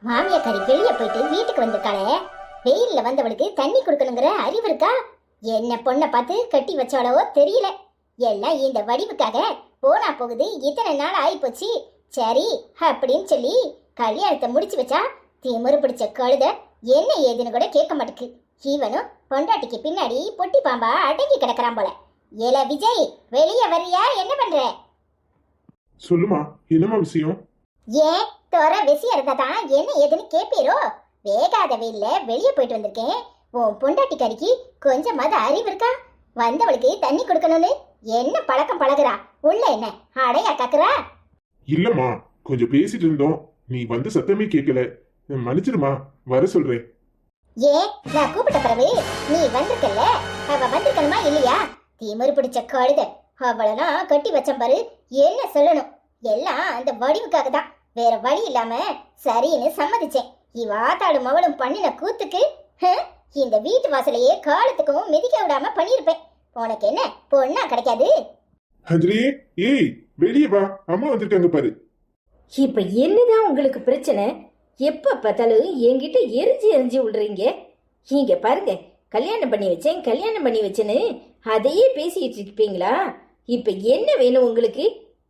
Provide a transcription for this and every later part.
மாமியாக்காரி வெளியே போயிட்டு வீட்டுக்கு வந்திருக்காளே, வெயில்ல வந்தவளுக்கு தண்ணி கொடுக்கணுங்கிற அறிவு இருக்கா? என்ன பொண்ணை பார்த்து கட்டி வச்சாலோ தெரியல. எல்லாம் இந்த வடிவுக்காக போனா போகுது. இத்தனை நாள் ஆயிப்போச்சு. சரி அப்படின்னு சொல்லி கல்யாணத்தை முடிச்சு வச்சா திமிரு பிடிச்ச கழுத என்ன ஏதுன்னு கூட கேட்க மாட்டுக்கு. இவனும் பொண்டாட்டிக்கு பின்னாடி பொட்டி பாம்பா அடங்கி கிடக்குறான் போல. ஏல விஜய், வெளியே வரியா? என்ன பண்ற? சொல்லுமா, என்னமா விஷயம்? ஏன் தோற வெசியா இருந்தாதான் என்ன ஏதுன்னு கேப்பீரோ? வேகாத வெயில்ல வெளியே போயிட்டு வந்திருக்கேன். உன் பொண்டாட்டி கறிக்கு கொஞ்சமாவது அறிவு இருக்கா? வந்தவளுக்கு தண்ணி கொடுக்கணும்னு என்ன பழக்கம் பழகுறா? உள்ள என்ன அடையா காக்குறா? இல்லம்மா, கொஞ்சம் பேசிட்டு இருந்தோம், நீ வந்து சத்தமே கேட்கல. மன்னிச்சிருமா, வர சொல்றேன். ஏன் நான் கூப்பிட்ட பிறகு நீ வந்திருக்கல? அவ வந்திருக்கணுமா இல்லையா? திமிரு பிடிச்ச கழுத, அவளெல்லாம் கட்டி வச்சம் பாரு. என்ன சொல்லணும்? எல்லாம் அந்த வடிவுக்காக தான். வேற வழி இல்லாம சரின்னு சம்மதிச்சேன். இவாத்தாடும் மவளும் பண்ணின கூத்துக்கு இந்த வீட்டு வாசலையே காலத்துக்கும் மிதிக்க விடாம பண்ணிருப்பேன். உனக்கு என்ன பொண்ணா கிடைக்காது? அஞ்சலி, ஏய் வெளியே வா, அம்மா வந்திருக்காங்க பாரு. இப்ப என்னதான் உங்களுக்கு பிரச்சனை? எப்ப பார்த்தாலும் என்கிட்ட எரிஞ்சு எரிஞ்சு விடுறீங்க. இங்க பாருங்க, கல்யாணம் பண்ணி வச்சேன் கல்யாணம் பண்ணி வச்சேன்னு அதையே பேசிட்டு இருப்பீங்களா? இப்ப என்ன வேணும் உங்களுக்கு?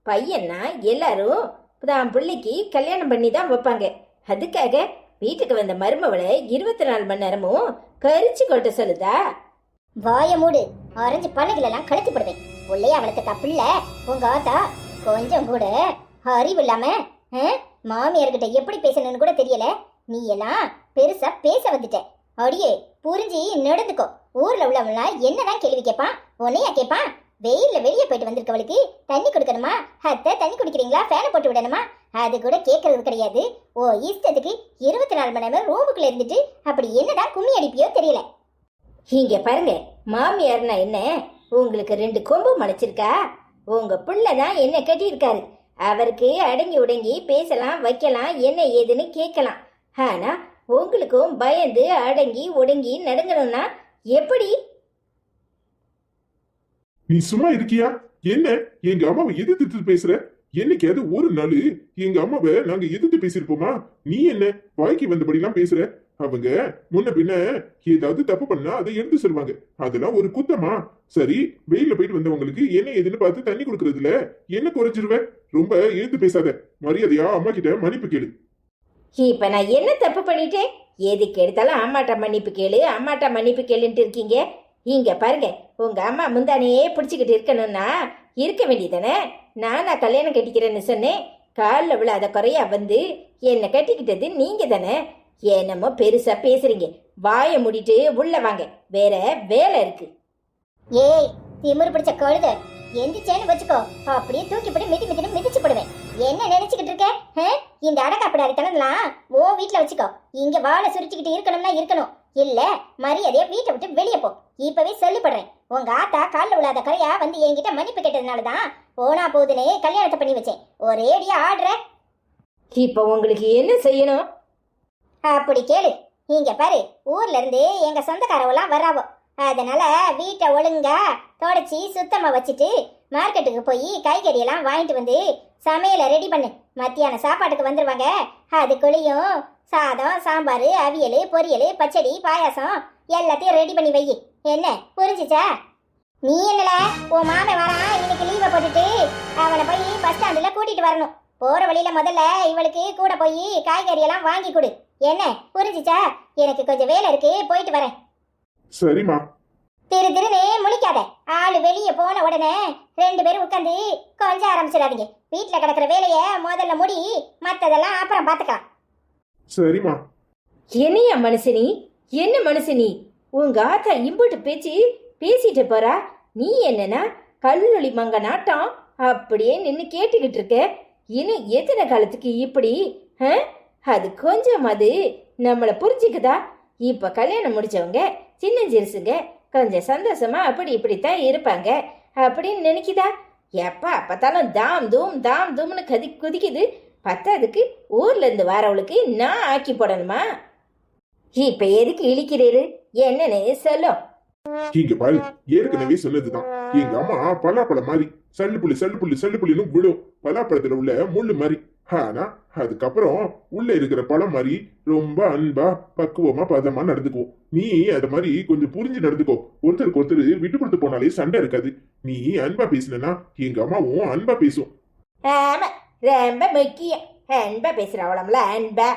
பையன்னா எல்லாரும் தான் பிள்ளைக்கு கல்யாணம் பண்ணி தான் வைப்பாங்க. அதுக்காக வீட்டுக்கு வந்த மருமவளை 24 மணி நேரமும் கரிச்சு கொட்ட சொல்லுதா? வாய மூடு, ஆரஞ்சு பழகுலாம் கழுத்து போடுவேன். உள்ளே அவளுக்கு பிள்ளை உங்க ஆத்தா கொஞ்சம் கூட அறிவு இல்லாம மாமியார்கிட்ட எப்படி பேசணும்னு கூட தெரியல. நீ எல்லாம் பெருசா பேச வந்துட்ட. அடியே புரிஞ்சு நடந்துக்கோ. ஊர்ல உள்ளவங்களா என்னதான் கேள்வி கேட்பான்? உன்னையா கேட்பான்? வெயில்ல வெளியே போயிட்டு வந்திருக்கவளுக்கு தண்ணி கொடுக்கணுமா? அத்தை தண்ணி குடிக்கிறீங்களா? ஃபேனை போட்டு விடணுமா? அது கூட கேட்கறது கிடையாது. ஓ இஷ்டத்துக்கு 24 மணி நேரம் ரூமுக்குள்ள இருந்துட்டு அப்படி என்னதான் கும்மி அடிப்பியோ தெரியல. இங்க பாருங்க, மாமியார்னா என்ன? உங்களுக்கு 2 கொம்பு முளைச்சிருக்கா? உங்க பிள்ளைதான் என்ன கட்டியிருக்காரு. அவருக்கு அடங்கி உடங்கி பேசலாம், வைக்கலாம், என்ன ஏதுன்னு கேட்கலாம். ஆனா உங்களுக்கும் பயந்து அடங்கி ஒடுங்கி நடங்கணும்னா எப்படி? நீ சும்மா இருக்கியா? என்ன எங்க அம்மாவை எதிர்த்து பேசுற? என்னைக்காவது ஒரு நாள் எங்க அம்மாவை நாங்க எதிர்த்து பேசிருப்போமா? நீ என்ன வாய்க்கு வந்தபடிலாம் பேசுற? அவங்க முன்ன பின்ன ஏதாவது தப்பு பண்ணா அதை எடுத்து சொல்லுவாங்க. அதெல்லாம் ஒரு குத்தமா? சரி, வெயில்ல போயிட்டு வந்தவங்களுக்கு என்ன ஏதுன்னு பார்த்து தண்ணி கொடுக்கறதுல என்ன குறைஞ்சிருவ? ரொம்ப எழுத்து பேசாத. மரியாதையா அம்மா கிட்ட மன்னிப்பு கேளு. இப்ப நான் என்ன தப்பு பண்ணிட்டேன்? எதுக்கு எடுத்தாலும் அம்மாட்ட மன்னிப்பு கேளு, அம்மாட்ட மன்னிப்பு கேளுன்ட்டு இருக்கீங்க. இங்க பாருங்க, உங்க அம்மா முந்தானையே பிடிச்சிக்கிட்டு இருக்கணும்னா இருக்க வேண்டியதானே? நானா கல்யாணம் கட்டிக்கிறேன்னு சொன்னேன். காலில் விழாத குறையா வந்து என்னை கட்டிக்கிட்டது நீங்க தானே. என்னமோ பெருசா பேசுறீங்க. வாயை மூடிட்டு உள்ள வாங்க, வேற வேலை இருக்கு. ஏய் திமிரு பிடிச்ச கழுத, எந்திச்சேன்னு வச்சுக்கோ, அப்படியே தூக்கி போட்டு மிதி மிதின்னு மிதிச்சு போடுவேன். என்ன நினைச்சுக்கிட்டு இருக்க? இந்த அடக்காப்பிடாரித்தனம்லாம் ஓ வீட்டுல வச்சுக்கோ. இங்க வாழை சுருட்டிக்கிட்டு இருக்கணும்னா இருக்கணும், இல்ல மரியாதையா வீட்டை விட்டு வெளியே போ. இப்பவே சொல்லிப்படுறேன். உங்க ஆத்தா காலில் விழாத கரையா வந்து என்கிட்ட மன்னிப்பு கேட்டதுனாலதான் போனா போதுனே கல்யாணத்தை பண்ணி வச்சேன். ஒரேடியா ஆடுற. இப்ப உங்களுக்கு என்ன செய்யணும்? அப்படி கேளு. இங்க பாரு, ஊர்ல இருந்து எங்க சொந்தக்காரவெல்லாம் வராவோ. அதனால வீட்டை ஒழுங்கா தொடச்சி சுத்தமா வச்சுட்டு மார்க்கெட்டுக்கு போய் காய்கறியெல்லாம் வாங்கிட்டு வந்து சமையலை ரெடி பண்ணு. மத்தியான சாப்பாட்டுக்கு வந்துருவாங்க. அதுக்குள்ளேயும் சாதம், சாம்பார், அவியல், பொரியல், பச்சடி, பாயாசம் எல்லாத்தையும் ரெடி பண்ணி வை. என்ன புரிஞ்சிச்சா? நீ என்னல உன் மாமன் வரான், இன்னைக்கு லீவை போட்டுட்டு அவனை போய் பஸ் ஸ்டாண்டில் கூட்டிட்டு வரணும். போற வழியில முதல்ல இவளுக்கு கூட போய் காய்கறி எல்லாம் வாங்கி கொடு. என்ன புரிஞ்சிச்சா? எனக்கு கொஞ்சம் வேலை இருக்கு, போயிட்டு வரேன். சரிம்மா. திரு திருன்னு முழிக்காத. ஆளு வெளியே போன உடனே 2 பேரும் உட்காந்து கொஞ்சம் ஆரம்பிச்சிடாதீங்க. வீட்டுல கிடக்குற வேலைய முதல்ல முடி, மத்ததெல்லாம் அப்புறம் பாத்துக்கலாம். சரிம்மா. என்னையா மனுஷனி? என்ன மனுஷனி? உங்க ஆத்தா இம்புட்டு பேச்சு பேசிட்டு போறா. நீ என்னன்னா கல்லொளி மங்க நாட்டம் அப்படியே நின்று கேட்டுக்கிட்டு இருக்க. இன்னும் எத்தனை காலத்துக்கு இப்படி? அது கொஞ்சம் அது நம்மளை புரிஞ்சுக்குதா? இப்ப கல்யாணம் முடிச்சவங்க சின்ன சிறுசுங்க கொஞ்சம் சந்தோஷமா அப்படி இப்படித்தான் இருப்பாங்க அப்படின்னு நினைக்குதா? எப்பா பார்த்தாலும் தாம் தூம்னு குதிக்குது. பத்தாதுக்கு ஊர்ல இருந்து வரவளுக்கு நான் ஆக்கி போடணுமா? இப்ப எதுக்கு இழிக்கிறீரு? என்னன்னு சொல்லும். இங்க பாரு, ஏற்கனவே சொன்னதுதான். எங்க அம்மா பலாப்பழம் மாதிரி சல்லு புள்ளின்னு விடும். பலாப்பழத்துல உள்ள முள்ளு மாதிரி. ஆனா அதுக்கப்புறம் உள்ள இருக்கிற பழம் மாதிரி ரொம்ப அன்பா பக்குவமா பதமா நடந்துக்குவோம். நீ அத மாதிரி கொஞ்சம் புரிஞ்சு நடந்துக்கோ. ஒருத்தருக்கு ஒருத்தர் விட்டு கொடுத்து போனாலே சண்டை இருக்காது. நீ அன்பா பேசினா எங்க அம்மாவும் அன்பா பேசும். ஆமா, ரொம்ப முக்கியம். அன்பா பேசுற அவளம்ல அன்பா.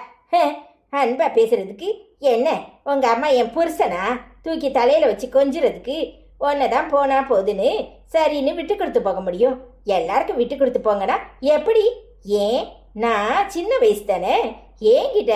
அன்பா பேசுறதுக்கு என்ன உங்க அம்மா என் புருஷனா தூக்கி தலையில வச்சு கொஞ்சுறதுக்கு ஒன்னதான் போனா போதுன்னு சரின்னு விட்டு கொடுத்து போக முடியும். எல்லாருக்கும் விட்டு கொடுத்து போங்கன்னா எப்படி? ஏன் நான் சின்ன வயசு தானே. என்கிட்ட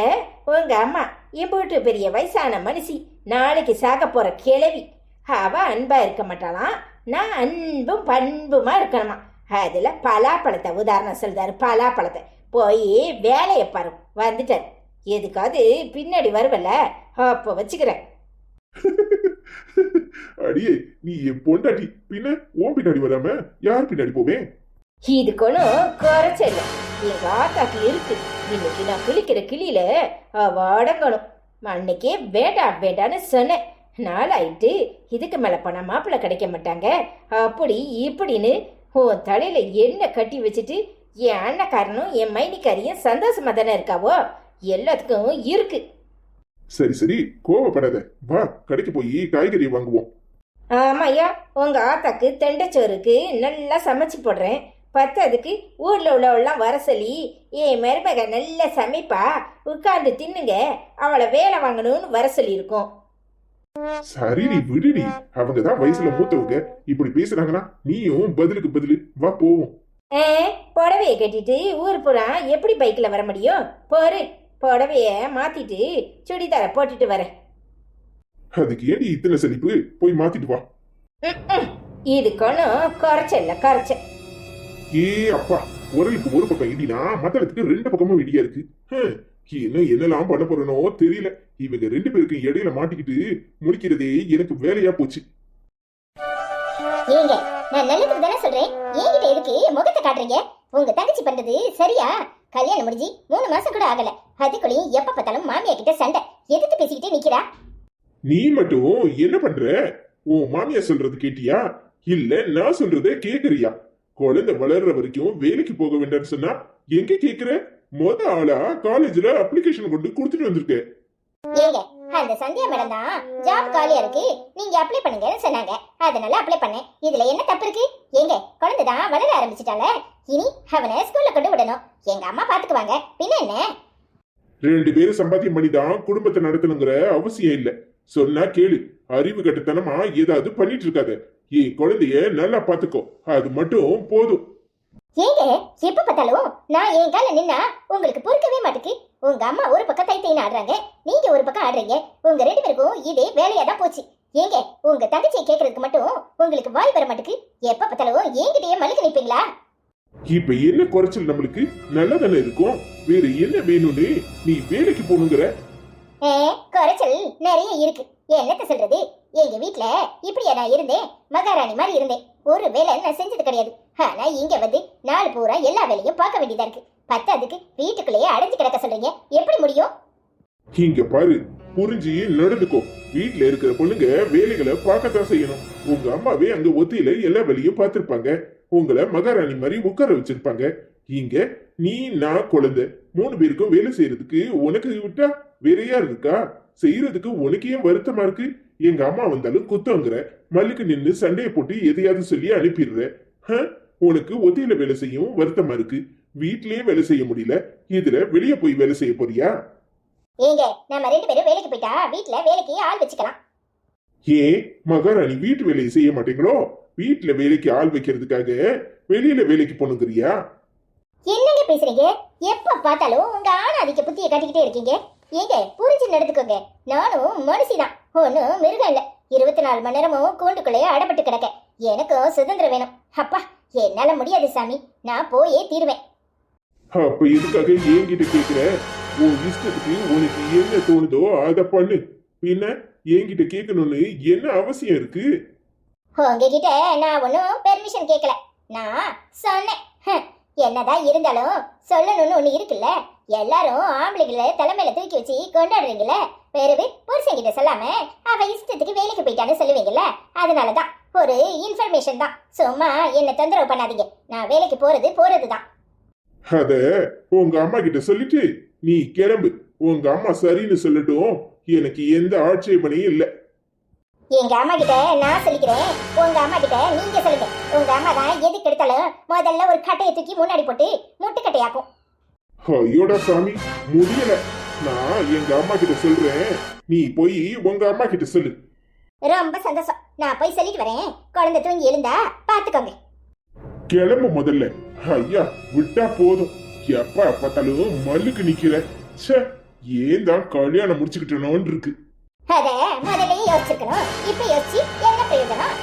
உங்க அம்மா இம்பூட்டு பெரிய வயசான மனுஷி, நாளைக்கு சாக போற கிழவி. அவ அன்பா இருக்க மாட்டாளாம், நான் அன்பும் பண்புமா இருக்கணுமா. அதுல பலாப்பழத்தை உதாரணம் சொல்றாரு. பலாப்பழத்தை போய் வேலையை பாரு. வந்துட்டார். எதுக்காவது பின்னாடி வருவல, அப்போ வச்சுக்கிறேன். அடியே, நீ என் பொண்டாட்டி, பின்ன உன் பின்னாடி வராம யார் பின்னாடி போவேன்? இதுக்கு ஒன்றும் குறைச்சல எங்க ஆத்தாக்கு இருக்கு. இன்னைக்கு நான் கிளிக்கிற கிளியில அவ அடங்கணும். அன்னைக்கே வேண்டாம் வேண்டான்னு சொன்னேன். நாளாயிட்டு இதுக்கு மேல போனா மாப்பிள்ளை கிடைக்க மாட்டாங்க அப்படி இப்படின்னு உன் தலையில என்ன கட்டி வச்சுட்டு என் அண்ணக்காரனும் என் மைனிக்காரியும் சந்தோஷமா தானே இருக்காவோ. எல்லாத்துக்கும் இருக்கு. சரி சரி, கோவப்படாத. வா, கடைக்கு போய் காய்கறி வாங்குவோம். ஆமாய்யா, உங்க ஆத்தாக்கு தெண்டச்சோறுக்கு நல்லா சமைச்சு போடுறேன். பத்தாதுக்கு ஊர்ல உள்ளவெல்லாம் வர சொல்லி என் மருமக நல்லா சமைப்பா, உட்கார்ந்து தின்னுங்க, அவளை வேலை வாங்கணும்னு வர சொல்லியிருக்கோம். சரிடி, விடுடி. அவங்கதான் வயசுல மூத்தவங்க. இப்படி பேசுறாங்கன்னா நீயும் பதிலுக்கு பதிலு வா, போவோம். புடவைய கட்டிட்டு ஊர் புறா எப்படி பைக்ல வர முடியும்? போரு, புடவைய மாத்திட்டு சுடிதார போட்டுட்டு வரேன். அதுக்கு ஏடி இத்தனை செழிப்பு? போய் மாத்திட்டு வா. இதுக்கு ஒன்றும் குறைச்சல குறைச்ச. ஏ அப்பா, உரலுக்கு ஒரு பக்கம் இடினா மத்தளத்துக்கு ரெண்டு பக்கமும் இடியா இருக்கு. இன்னும் என்னெல்லாம் பண்ண போறனோ தெரியல. இவங்க ரெண்டு பேருக்கு இடையில மாட்டிக்கிட்டு முடிக்கிறதே எனக்கு வேலையா போச்சு. ஏங்க, நான் நல்லதுக்கு தானே சொல்றேன். என்கிட்ட எதுக்கு முகத்தை காட்டுறீங்க? உங்க தங்கச்சி பண்றது சரியா? கல்யாணம் முடிஞ்சு 3 மாசம் கூட ஆகல. அதுக்குள்ளேயும் எப்ப பார்த்தாலும் மாமியா கிட்ட சண்டை, எதிர்த்து பேசிக்கிட்டே நிக்கிறா. நீ மட்டும் என்ன பண்ற? உன் மாமியா சொல்றது கேட்டியா? இல்ல நான் சொல்றத கேக்குறியா? குழந்தை வளர்ற வரைக்கும் வேலைக்கு போக வேண்டாம்னு சொன்னா எங்க கேக்குற? மொத ஆளா காலேஜ்ல அப்ளிகேஷன் கொண்டு கொடுத்துட்டு வந்திருக்க. ஏங்க, அந்த சந்தியா மேடம் தான் ஜாப் காலியா இருக்கு, நீங்க அப்ளை பண்ணுங்கன்னு சொன்னாங்க. அதனால அப்ளை பண்ணேன். இதுல என்ன தப்பு இருக்கு? ஏங்க, குழந்தை தான் வளர ஆரம்பிச்சிட்டால, இனி அவனை ஸ்கூல்ல கொண்டு விடணும். எங்க அம்மா பாத்துக்குவாங்க. பின்ன என்ன? 2 பேரும் சம்பாத்தியம் பண்ணிதான் குடும்பத்தை நடத்தணுங்கிற அவசியம் இல்ல. சொன்னா கேளு. அறிவு கட்டுத்தனமா ஏதாவது பண்ணிட்டு இருக்காத. ஏன் குழந்தைய நல்லா பாத்துக்கோ, அது மட்டும் போதும். ஏங்க, எப்ப பார்த்தாலும் நான் என் கால நின்னா உங்களுக்கு பொறுக்கவே மாட்டுக்கு. உங்க அம்மா ஒரு பக்கம் தைத்தைன்னு ஆடுறாங்க, நீங்க ஒரு பக்கம் ஆடுறீங்க. உங்க 2 பேருக்கும் இதே வேலையா தான் போச்சு. ஏங்க, உங்க தங்கச்சியை கேட்கறதுக்கு மட்டும் உங்களுக்கு வாய் வர மாட்டுக்கு. எப்ப பார்த்தாலும் என்கிட்டயே மல்லிகை நிப்பீங்களா? இப்ப என்ன குறைச்சல்? நம்மளுக்கு நல்லா தானே இருக்கும். வேற என்ன வேணும்னு நீ வேலைக்கு போகணுங்கிற? குறைச்சல் நிறைய இருக்கு. என்னத்த சொல்றது? எங்க வீட்ல இப்படியா நான் இருந்தேன்? மகாராணி மாதிரி இருந்தேன். ஒரு வேலை நான் செஞ்சது கிடையாது. ஆனா இங்க வந்து நாள் பூரா எல்லா வேலையும் பார்க்க வேண்டியதா இருக்கு. பத்தாதுக்கு வீட்டுக்குள்ளேயே அடைஞ்சு கிடக்க சொல்றீங்க. எப்படி முடியும்? இங்க பாரு, புரிஞ்சு நடந்துக்கோ. வீட்டுல இருக்கிற பொண்ணுங்க வேலைகளை பார்க்கத்தான் செய்யணும். உங்க அம்மாவே அங்க ஒத்தியில எல்லா வேலையும் பார்த்திருப்பாங்க. உங்களை மகாராணி மாதிரி உட்கார வச்சிருப்பாங்க. இங்க நீ நான் குழந்தை 3 பேருக்கும் வேலை செய்யறதுக்கு உனக்கு விட்டா வேற யார் இருக்கா? செய்யறதுக்கு உனக்கு ஏன் வருத்தமா இருக்கு? எங்க அம்மா வந்தாலும் குத்தங்கிற, மல்லுக்கு நின்று சண்டையை போட்டு எதையாவது சொல்லி அனுப்பிடுற. உனக்கு ஒத்தியில வேலை செய்யும் வருத்தமா இருக்கு. வீட்லயே வேலை செய்ய முடியல, இதுல வெளியே போய் வேலை செய்ய போறியா? ஏங்க, நம்ம 2 பேரும் வேலைக்கு போயிட்டா வீட்ல வேலைக்கு ஆள் வச்சுக்கலாம். ஏன் மகாராணி வீட்டு வேலையை செய்ய மாட்டீங்களோ? வீட்டுல வேலைக்கு ஆள் வைக்கிறதுக்காக வெளியில வேலைக்கு போனுங்கிறியா? என்னங்க பேசுறீங்க? எப்ப பார்த்தாலும் உங்க ஆணாதிக்க புத்திய காட்டிக்கிட்டே இருக்கீங்க. ஏங்க, புரிஞ்சு நடந்துக்கோங்க. நானும் மனுஷிதான், ஒன்னும் மிருகம் இல்ல. 24 மணி நேரமும் கூண்டுக்குள்ளேயே அடப்பட்டு கிடக்க. எனக்கும் சுதந்திரம் வேணும். அப்பா, என்னால முடியாது சாமி, நான் போயே தீருவேன். அப்ப எதுக்காக என்கிட்ட கேக்குற? உன் இஷ்டத்துக்கு உனக்கு என்ன தோணுதோ அத பண்ணு. பின்ன என்கிட்ட கேட்கணும்னு என்ன அவசியம் இருக்கு? உங்ககிட்ட நான் ஒன்னும் பெர்மிஷன் கேட்கல. நான் சொன்னேன், என்னதான் இருந்தாலும் சொல்லணும்னு ஒண்ணு இருக்குல்ல. எல்லாரும் ஆம்பளைகளை தலைமையில தூக்கி வச்சு கொண்டாடுறீங்கல்ல. வேறு புருஷன்கிட்ட சொல்லாம அவ இஷ்டத்துக்கு வேலைக்கு போயிட்டான்னு சொல்லுவீங்கல்ல. அதனாலதான் ஒரு இன்ஃபர்மேஷன் தான். சும்மா என்ன தொந்தரவு பண்ணாதீங்க. நான் வேலைக்கு போறதுதான். அத உங்க அம்மா கிட்ட சொல்லிட்டு நீ கிளம்பு. உங்க அம்மா சரின்னு சொல்லட்டும், எனக்கு எந்த ஆட்சேபனையும் இல்ல. எங்க அம்மா கிட்ட நான் சொல்லிக்கிறேன், உங்க அம்மா கிட்ட நீங்க சொல்லுங்க. உங்க அம்மா தான் எதுக்கு எடுத்தாலும் முதல்ல ஒரு கட்டையை தூக்கி முன்னாடி போட்டு முட்டுக்கட்டையாக்கும். ஐயோடா சாமி, முடியல. நான் எங்க அம்மா கிட்ட சொல்றேன், நீ போய் உங்க அம்மா கிட்ட சொல்லு. ரொம்ப சந்தோஷம். நான் போய் சொல்லிட்டு வரேன். குழந்தை தூங்கி எழுந்தா பாத்துக்கோங்க. கிளம்பு முதல்ல. ஐயா விட்டா போதும். எப்ப பார்த்தாலும் மல்லுக்கு நிக்கிற. ச்சே, ஏன் தான் கல்யாணம் முடிச்சுக்கிட்டனோன்னு இருக்கு. அத முதல்ல யோசிச்சிருக்கணும். இப்ப யோசிச்சு என்ன பிரயோஜனம்?